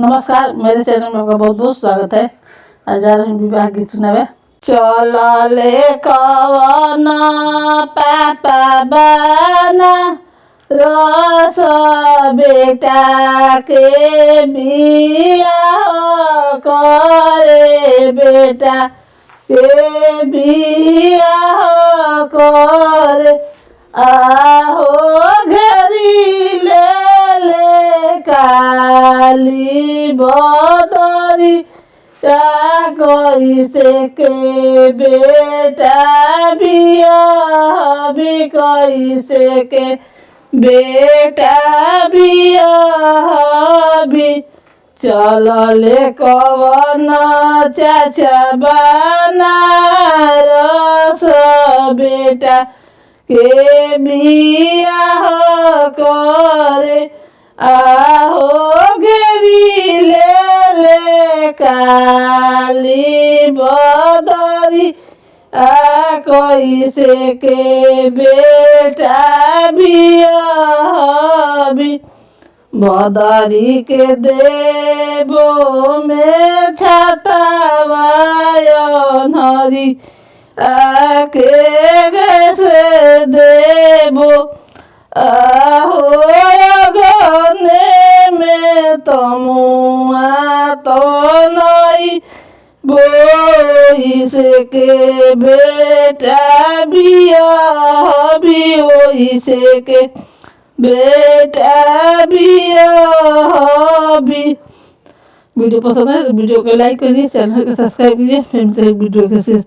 नमस्कार, मेरे चैनल में आपका बहुत बहुत स्वागत है। आज जा रहे हैं विवाह गीत सुनावे। चलले कवना पापा बना रस बेटा के बिया करे, बेटा के बिया करे। आहो घेरी ले काली बदरी कैसे के बेटा बिया भी, कैसे के बेटा बिया भी। चलले कवन चाचा बना रस बेटा के बिया करे। आहो घेरी ले काली बदरी कैसे के बेटा बिया भी। बदरी के देवो में छाता वायनहरी आके कैसे देवो। आहो गने में तमुआ तो नहीं बोइस के बेटा बिया भी, ओइसे के बेटा बिया भी। वीडियो पसंद है तो वीडियो को लाइक करिए, चैनल को सब्सक्राइब कीजिए। फिर मिलते हैं वीडियो के साथ।